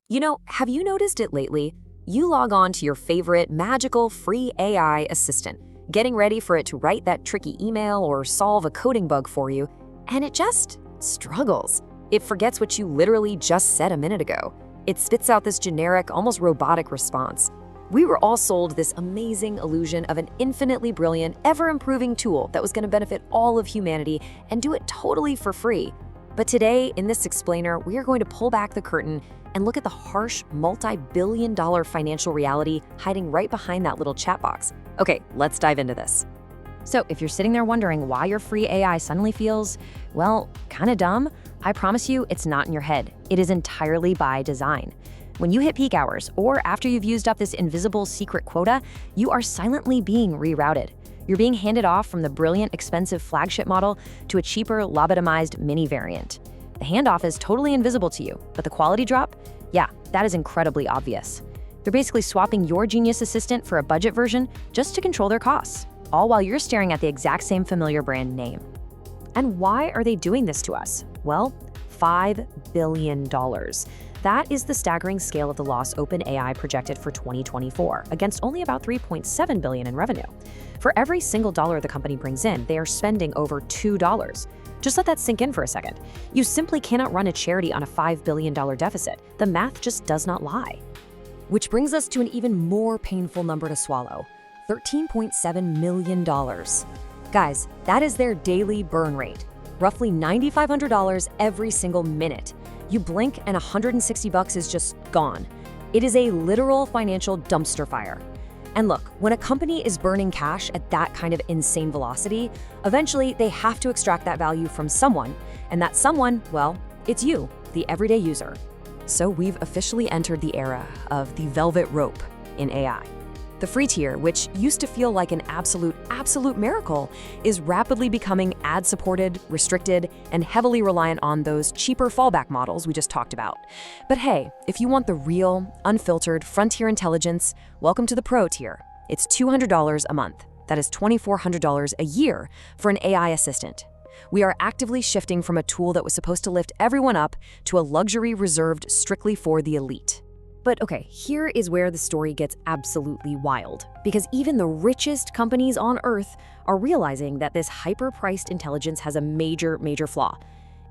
Have you noticed it lately? You log on to your favorite magical free AI assistant, getting ready for it to write that tricky email or solve a coding bug for you, and it just struggles. It forgets what you literally just said a minute ago. It spits out this generic, almost robotic response. We were all sold this amazing illusion of an infinitely brilliant, ever-improving tool that was going to benefit all of humanity and do it totally for free. But today, in this explainer, we are going to pull back the curtain and look at the harsh, multi-billion-dollar financial reality hiding right behind that little chat box. Okay, let's dive into this. So if you're sitting there wondering why your free AI suddenly feels, well, kind of dumb, I promise you it's not in your head. It is entirely by design. When you hit peak hours, or after you've used up this invisible secret quota, you are silently being rerouted. You're being handed off from the brilliant, expensive flagship model to a cheaper, lobotomized mini variant. The handoff is totally invisible to you, but the quality drop? Yeah, that is incredibly obvious. They're basically swapping your genius assistant for a budget version just to control their costs, all while you're staring at the exact same familiar brand name. And why are they doing this to us? Well, $5 billion. That is the staggering scale of the loss OpenAI projected for 2024, against only about $3.7 billion in revenue. For every single dollar the company brings in, they are spending over $2. Just let that sink in for a second. You simply cannot run a charity on a $5 billion deficit. The math just does not lie. Which brings us to an even more painful number to swallow, $13.7 million. Guys, that is their daily burn rate, roughly $9,500 every single minute. You blink and $160 is just gone. It is a literal financial dumpster fire. And look, when a company is burning cash at that kind of insane velocity, eventually they have to extract that value from someone, and that someone, well, it's you, the everyday user. So we've officially entered the era of the velvet rope in AI. The free tier, which used to feel like an absolute miracle, is rapidly becoming ad-supported, restricted, and heavily reliant on those cheaper fallback models we just talked about. But hey, if you want the real, unfiltered frontier intelligence, welcome to the pro tier. It's $200 a month. That is $2,400 a year for an AI assistant. We are actively shifting from a tool that was supposed to lift everyone up to a luxury reserved strictly for the elite. But okay, here is where the story gets absolutely wild, because even the richest companies on Earth are realizing that this hyper-priced intelligence has a major flaw.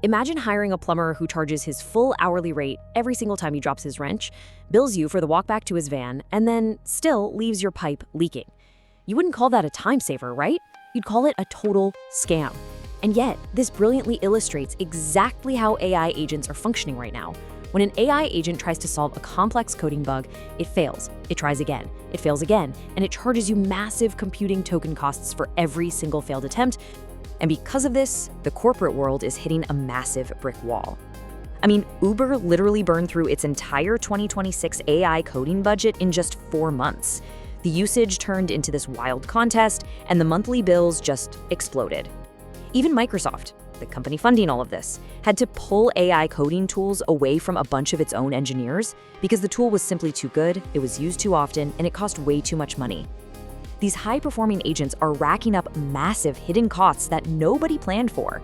Imagine hiring a plumber who charges his full hourly rate every single time he drops his wrench, bills you for the walk back to his van, and then still leaves your pipe leaking. You wouldn't call that a time saver, right? You'd call it a total scam. And yet, this brilliantly illustrates exactly how AI agents are functioning right now. When an AI agent tries to solve a complex coding bug, it fails, it tries again, it fails again, and it charges you massive computing token costs for every single failed attempt. And because of this, the corporate world is hitting a massive brick wall. I mean, Uber literally burned through its entire 2026 AI coding budget in just 4 months. The usage turned into this wild contest, and the monthly bills just exploded. Even Microsoft, the company funding all of this, had to pull AI coding tools away from a bunch of its own engineers because the tool was simply too good, it was used too often, and it cost way too much money. These high-performing agents are racking up massive hidden costs that nobody planned for.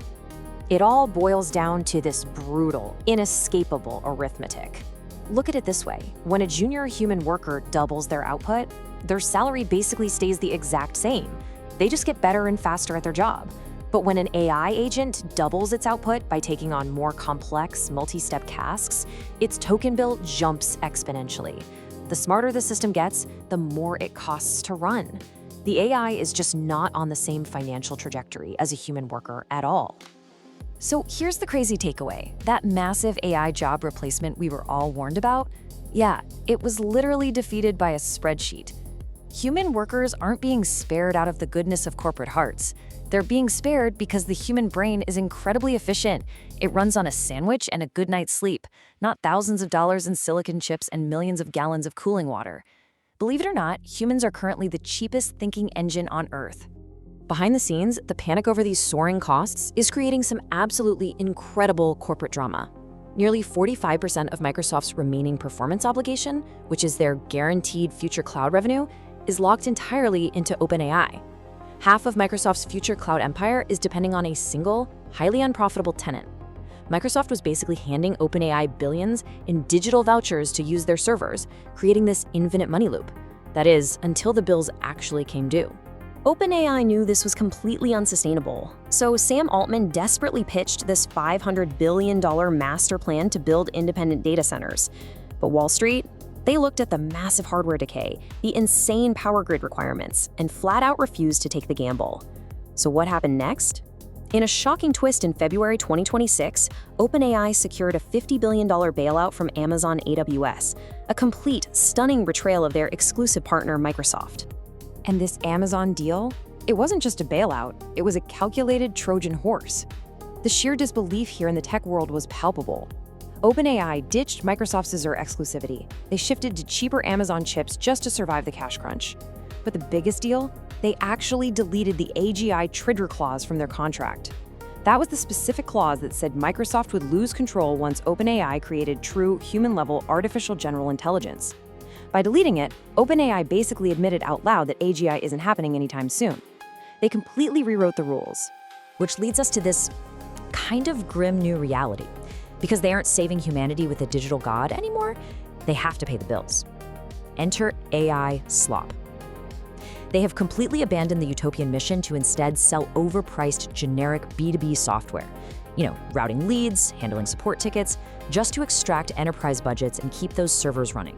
It all boils down to this brutal, inescapable arithmetic. Look at it this way. When a junior human worker doubles their output, their salary basically stays the exact same. They just get better and faster at their job. But when an AI agent doubles its output by taking on more complex, multi-step tasks, its token bill jumps exponentially. The smarter the system gets, the more it costs to run. The AI is just not on the same financial trajectory as a human worker at all. So here's the crazy takeaway. That massive AI job replacement we were all warned about, yeah, it was literally defeated by a spreadsheet. Human workers aren't being spared out of the goodness of corporate hearts. They're being spared because the human brain is incredibly efficient. It runs on a sandwich and a good night's sleep, not thousands of dollars in silicon chips and millions of gallons of cooling water. Believe it or not, humans are currently the cheapest thinking engine on Earth. Behind the scenes, the panic over these soaring costs is creating some absolutely incredible corporate drama. Nearly 45% of Microsoft's remaining performance obligation, which is their guaranteed future cloud revenue, is locked entirely into OpenAI. Half of Microsoft's future cloud empire is depending on a single, highly unprofitable tenant. Microsoft was basically handing OpenAI billions in digital vouchers to use their servers, creating this infinite money loop. That is, until the bills actually came due. OpenAI knew this was completely unsustainable, so Sam Altman desperately pitched this $500 billion master plan to build independent data centers. But Wall Street, they looked at the massive hardware decay, the insane power grid requirements, and flat out refused to take the gamble. So what happened next? In a shocking twist in February 2026, OpenAI secured a $50 billion bailout from Amazon AWS, a complete, stunning betrayal of their exclusive partner, Microsoft. And this Amazon deal? It wasn't just a bailout, it was a calculated Trojan horse. The sheer disbelief here in the tech world was palpable. OpenAI ditched Microsoft's Azure exclusivity. They shifted to cheaper Amazon chips just to survive the cash crunch. But the biggest deal? They actually deleted the AGI trigger clause from their contract. That was the specific clause that said Microsoft would lose control once OpenAI created true human-level artificial general intelligence. By deleting it, OpenAI basically admitted out loud that AGI isn't happening anytime soon. They completely rewrote the rules, which leads us to this kind of grim new reality. Because they aren't saving humanity with a digital god anymore, they have to pay the bills. Enter AI slop. They have completely abandoned the utopian mission to instead sell overpriced generic B2B software. Routing leads, handling support tickets, just to extract enterprise budgets and keep those servers running.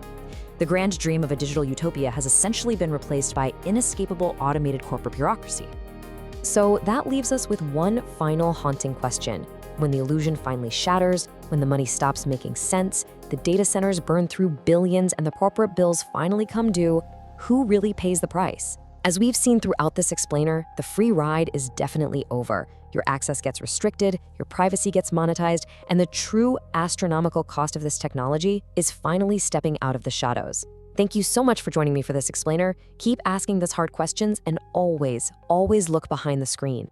The grand dream of a digital utopia has essentially been replaced by inescapable automated corporate bureaucracy. So that leaves us with one final haunting question. When the illusion finally shatters, when the money stops making sense, the data centers burn through billions, and the corporate bills finally come due, who really pays the price? As we've seen throughout this explainer, the free ride is definitely over. Your access gets restricted, your privacy gets monetized, and the true astronomical cost of this technology is finally stepping out of the shadows. Thank you so much for joining me for this explainer. Keep asking those hard questions and always, always look behind the screen.